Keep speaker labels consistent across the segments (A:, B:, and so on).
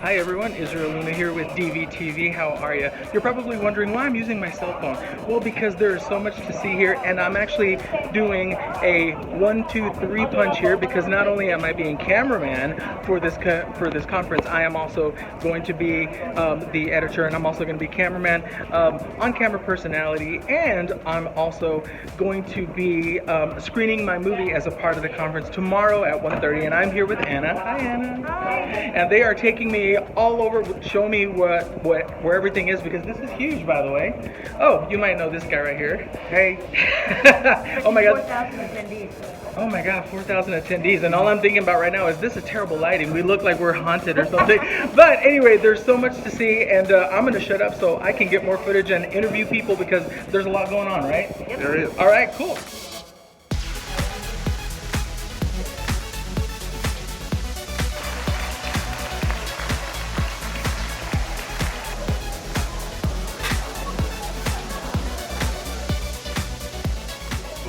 A: Hi everyone, Israel Luna here with DVTV. How are you? You're probably wondering why I'm using my cell phone. Well, because there is so much to see here, and I'm actually doing a 1-2-3 punch here because not only am I being cameraman for this conference, I am also going to be the editor, and I'm also going to be cameraman, on-camera personality, and I'm also going to be screening my movie as a part of the conference tomorrow at 1:30. And I'm here with Anna. Hi, Anna.
B: Hi.
A: And they are taking me all over, show me where everything is, because this is huge, by the way. Oh, you might know this guy right here. Hey. Oh my God.
B: 4,000 attendees.
A: Oh my God, 4,000 attendees, and all I'm thinking about right now is this is terrible lighting. We look like we're haunted or something. But anyway, there's so much to see, and I'm gonna shut up so I can get more footage and interview people because there's a lot going on, right?
B: Yep.
C: There is.
A: All right, cool.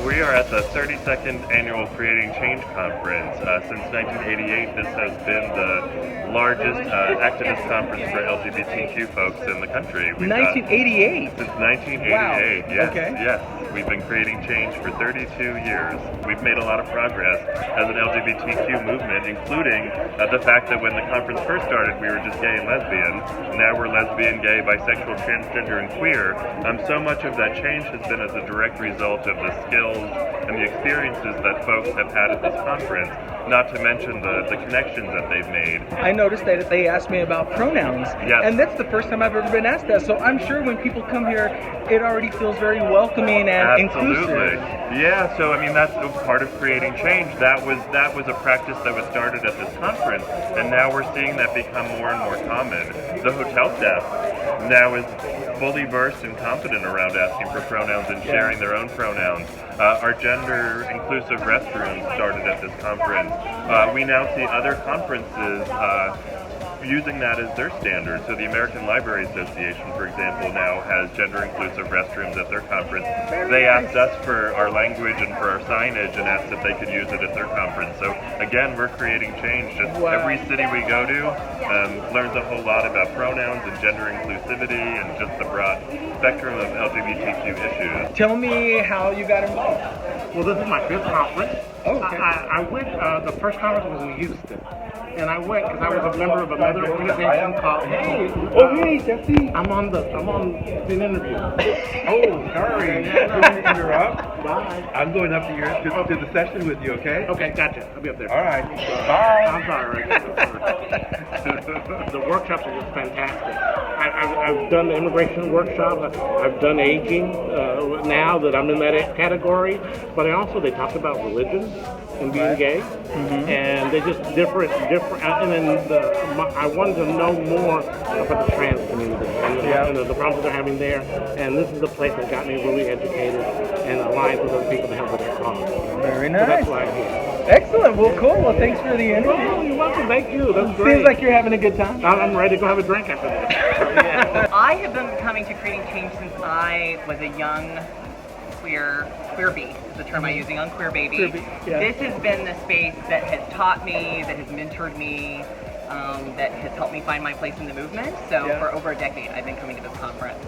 C: We are at the 32nd Annual Creating Change Conference. Since 1988, this has been the largest activist conference for LGBTQ folks in the country.
A: 1988?
C: Since 1988,
A: Wow.
C: yes,
A: Okay.
C: yes. We've been creating change for 32 years. We've made a lot of progress as an LGBTQ movement, including the fact that when the conference first started, we were just gay and lesbian. Now we're lesbian, gay, bisexual, transgender, and queer. So much of that change has been as a direct result of the skills and the experiences that folks have had at this conference, not to mention the connections that they've made.
A: I noticed that they asked me about pronouns,
C: Yes.
A: and that's the first time I've ever been asked that. So I'm sure when people come here, it already feels very welcoming and
C: Absolutely.
A: inclusive.
C: Yeah, so I mean that's part of creating change. That was a practice that was started at this conference, and now we're seeing that become more and more common. The hotel staff now is fully versed and confident around asking for pronouns and sharing their own pronouns. Our gender inclusive restrooms started at this conference. We now see other conferences using that as their standard. So the American Library Association, for example, now has gender-inclusive restrooms at their conference. They asked us for our language and for our signage and asked if they could use it at their conference. So again, we're creating change. Just every city we go to learns a whole lot about pronouns and gender inclusivity and just the broad spectrum of LGBTQ issues.
A: Tell me how you got involved.
D: Well, this is my fifth conference.
A: Oh, okay.
D: I went, the first conference was in Houston. And I went because I was a member of another organization called, hey,
A: Jesse.
D: I'm on an interview.
E: Oh, sorry. Didn't interrupt.
D: Bye.
E: I'm going up to the session with you, okay?
D: Okay, gotcha. I'll be up there.
E: All right. Bye.
D: I'm sorry. The workshops are just fantastic. I've done the immigration workshops. I've done aging now that I'm in that category. But they talked about religion and being gay. Mm-hmm. And they just different. And then I wanted to know more about the trans community and the problems they're having there. And this is the place that got me really educated and aligned with other people to help with their cause.
A: Very nice.
D: So that's why I'm here.
A: Excellent. Well, cool. Well, thanks for the interview.
D: Oh, you're welcome. Thank you. That's great.
A: Seems like you're having a good time.
D: I'm ready to go have a drink after this.
B: I have been coming to Creating Change since I was a young queer bee is the term I use, a young queer baby.
A: Queer bee, yeah.
B: This has been the space that has taught me, that has mentored me, that has helped me find my place in the movement. So for over a decade, I've been coming to this conference.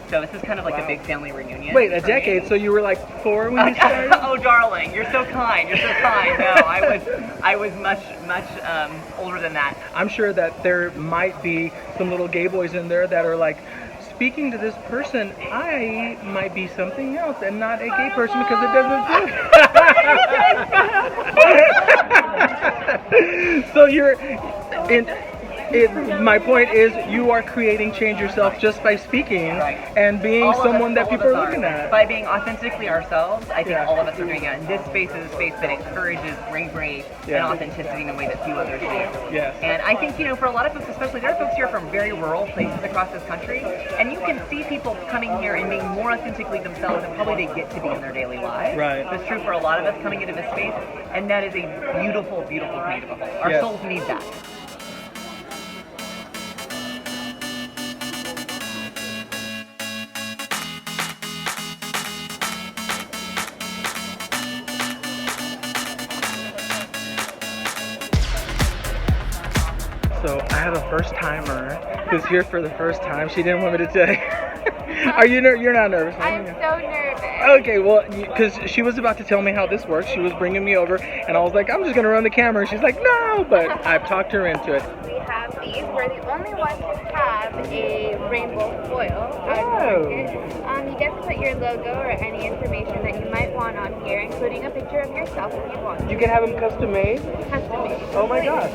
B: So this is kind of like a big family reunion.
A: Wait, a
B: for
A: decade?
B: me.
A: So you were like 4 when you started?
B: Oh, darling, you're so kind. You're so kind. No, I was much older than that.
A: I'm sure that there might be some little gay boys in there that are like, speaking to this person, I might be something else and not a gay person because it doesn't do. So you're my point is you are creating change yourself just by speaking and being
B: All of
A: someone
B: us,
A: that
B: all
A: people
B: of
A: are
B: us
A: looking at.
B: By being authentically ourselves, I think
A: Yeah.
B: all of us are doing it. And this space is a space that encourages bravery and authenticity in a way that few others do.
A: Yes.
B: And I think, for a lot of folks, especially, there are folks here from very rural places across this country, and you can see people coming here and being more authentically themselves than probably they get to be in their daily lives.
A: Right.
B: That's true for a lot of us coming into this space, and that is a beautiful, beautiful thing to behold. Our souls need that.
A: So I have a first timer who's here for the first time. She didn't want me to tell you. Are you you're not nervous?
F: I'm so nervous.
A: Okay, well, because she was about to tell me how this works. She was bringing me over, and I was like, I'm just going to run the camera. And she's like, no, but I've talked her into it.
F: We have these. We're the only ones who have a rainbow foil.
A: Oh.
F: You get to put your logo or any information that you might want on here, including a picture of yourself if you want.
A: You can have them custom made?
F: Custom made.
A: Oh my gosh.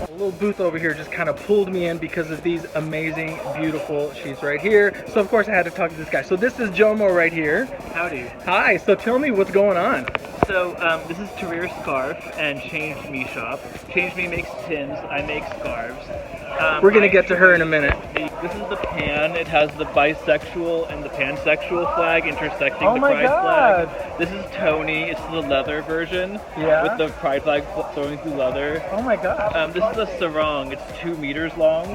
A: A little booth over here just kind of pulled me in because of these amazing, beautiful sheets right here. So of course I had to talk to this guy. So this is Jomo right here.
G: Howdy.
A: Hi, so tell me what's going on.
G: So this is Tarir Scarf and Change Me Shop. Change Me makes tins, I make scarves.
A: We're going to get to her in a minute.
G: This is the pan. It has the bisexual and the pansexual flag intersecting
A: Oh
G: the
A: my
G: pride
A: God.
G: flag. This is Tony. It's the leather version
A: Yeah.
G: with the pride flag flowing through leather.
A: Oh my gosh.
G: This is a sarong. It's 2 meters long,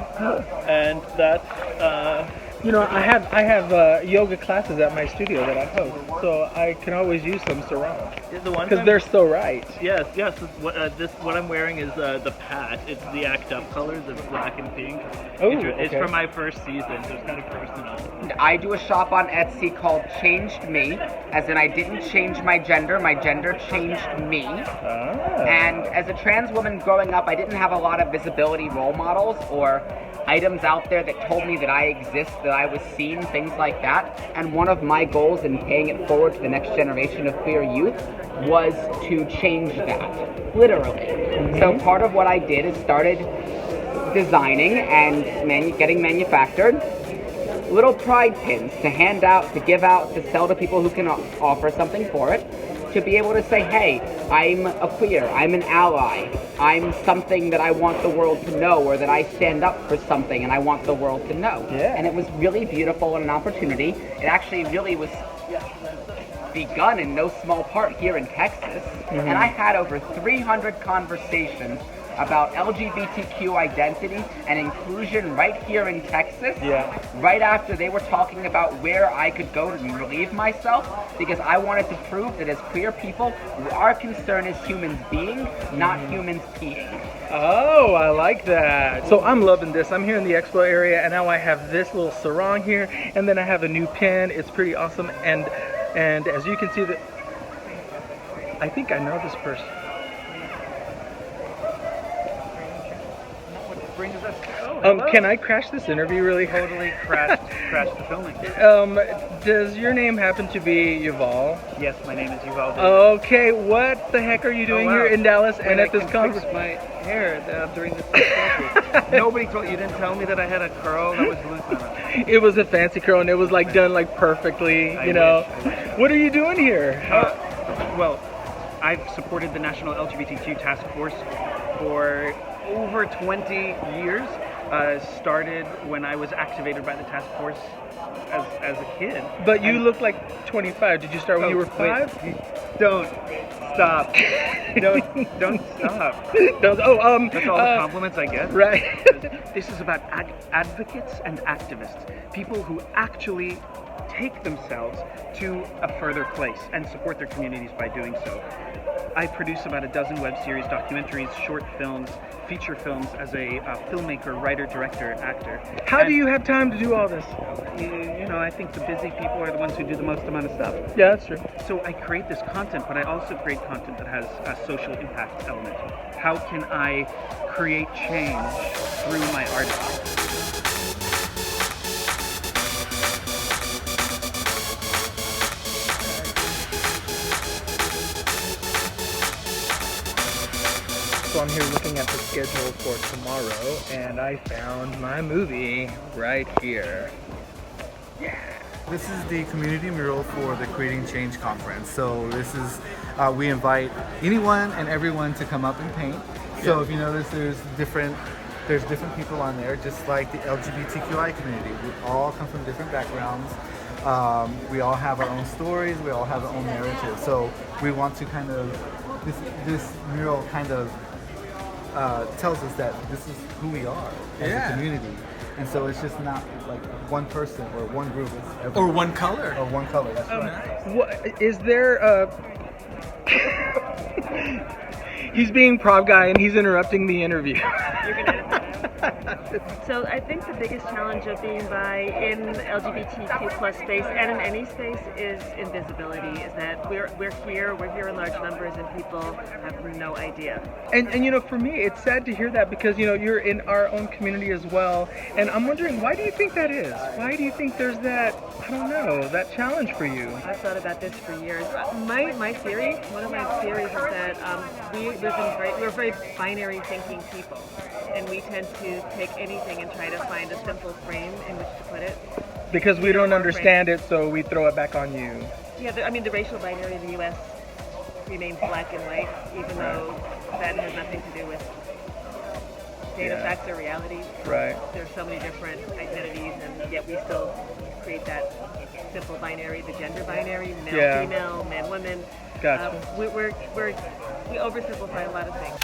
G: and that's
A: You know, I have yoga classes at my studio that I host, so I can always use some sarong
G: the one.
A: because they're so right.
G: Yes. What I'm wearing is the pat. It's the ACT UP colors. It's black and pink.
A: Oh,
G: It's
A: okay.
G: from my first season, so it's kind of personal.
B: I do a shop on Etsy called Changed Me, as in I didn't change my gender changed me. And as a trans woman growing up, I didn't have a lot of visibility role models or items out there that told me that I exist, that I was seen, things like that. And one of my goals in paying it forward to the next generation of queer youth was to change that, literally. So part of what I did is started designing and getting manufactured little pride pins to hand out, to give out, to sell to people who can offer something for it, to be able to say, hey, I'm a queer, I'm an ally, I'm something that I want the world to know, or that I stand up for something and I want the world to know.
A: Yeah.
B: And it was really beautiful and an opportunity. It actually really was begun in no small part here in Texas. And I had over 300 conversations about LGBTQ identity and inclusion right here in Texas.
A: Yeah.
B: Right after they were talking about where I could go to relieve myself, because I wanted to prove that as queer people, our concern is humans being, not humans being.
A: Oh, I like that. So I'm loving this. I'm here in the expo area, and now I have this little sarong here, and then I have a new pin. It's pretty awesome. And as you can see, that I think I know this person. Can I crash this interview really?
G: Totally crashed the filming.
A: Does your name happen to be Yuval?
G: Yes, my name is Yuval.
A: Okay, what the heck are you doing here in Dallas and at this conference?
G: My hair during this conference. Nobody told you. Didn't tell me that I had a curl that was loose on it.
A: It was a fancy curl and it was like done like perfectly,
G: I
A: you know.
G: wish.
A: What are you doing here?
G: Well, I've supported the National LGBTQ Task Force for over 20 years. Started when I was activated by the task force as a kid.
A: But you look like 25. Did you start when you were 5?
G: Don't stop. don't stop.
A: That's all
G: the compliments I get.
A: Right.
G: This is about advocates and activists, people who actually take themselves to a further place and support their communities by doing so. I produce about a dozen web series, documentaries, short films, feature films as a filmmaker, writer, director, actor.
A: How do you have time to do all this?
G: You know, I think the busy people are the ones who do the most amount of stuff.
A: Yeah, that's true.
G: So I create this content, but I also create content that has a social impact element. How can I create change through my art?
A: So I'm here looking at the schedule for tomorrow, and I found my movie right here.
H: This is the community mural for the Creating Change conference. So this is, we invite anyone and everyone to come up and paint. So if you notice, there's different people on there, just like the LGBTQI community. We all come from different backgrounds. We all have our own stories. We all have our own narrative. So we want to kind of, this mural kind of tells us that this is who we are as a community. And so it's just not like one person or one group. It's everyone.
I: Or one color.
H: Or one color, that's right.
A: What, is there he's being prop guy and he's interrupting the interview.
I: So I think the biggest challenge of being bi in LGBTQ plus space and in any space is invisibility. Is that we're here in large numbers, and people have no idea.
A: And you know, for me, it's sad to hear that because you know you're in our own community as well, and I'm wondering why do you think that is? Why do you think there's that, I don't know, that challenge for you?
I: I've thought about this for years. My theory, one of my theories is that we're very binary thinking people, and we tend to take anything and try to find a simple frame in which to put it.
A: Because we don't understand it, so we throw it back on you.
I: Yeah, the racial binary in the U.S. remains black and white, even though that has nothing to do with data, facts, or reality.
A: Right.
I: There's so many different identities, and yet we still create that simple binary, the gender binary, male, female, man, woman.
A: Gotcha.
I: We oversimplify a lot of things.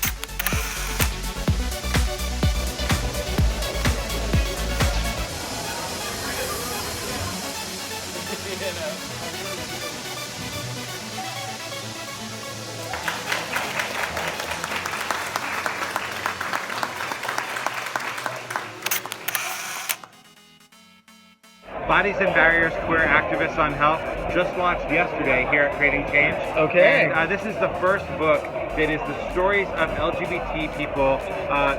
J: Bodies and Barriers Queer Activists on Health just launched yesterday here at Creating Change.
A: Okay.
J: And this is the first book that is the stories of LGBT people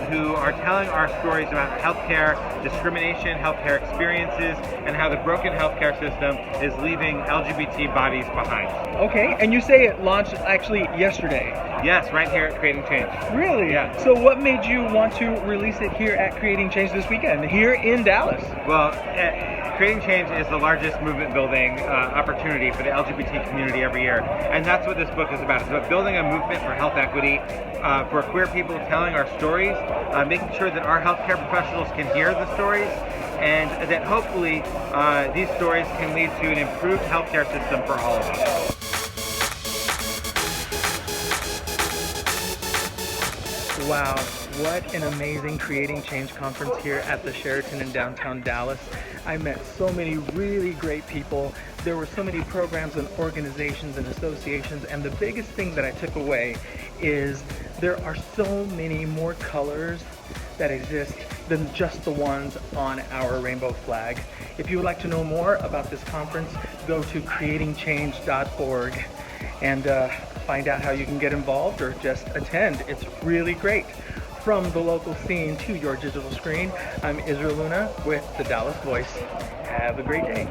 J: who are telling our stories about healthcare, discrimination, healthcare experiences, and how the broken healthcare system is leaving LGBT bodies behind.
A: Okay, and you say it launched actually yesterday.
J: Yes, right here at Creating Change.
A: Really?
J: Yeah.
A: So what made you want to release it here at Creating Change this weekend, here in Dallas?
J: Well, Creating Change is the largest movement building opportunity for the LGBT community every year. And that's what this book is about. It's about building a movement for health equity, for queer people telling our stories, making sure that our healthcare professionals can hear the stories, and that hopefully these stories can lead to an improved healthcare system for all of us.
A: Wow, what an amazing Creating Change conference here at the Sheraton in downtown Dallas. I met so many really great people. There were so many programs and organizations and associations, and the biggest thing that I took away is there are so many more colors that exist than just the ones on our rainbow flag. If you would like to know more about this conference, go to creatingchange.org and find out how you can get involved or just attend. It's really great. From the local scene to your digital screen, I'm Israel Luna with the Dallas Voice. Have a great day.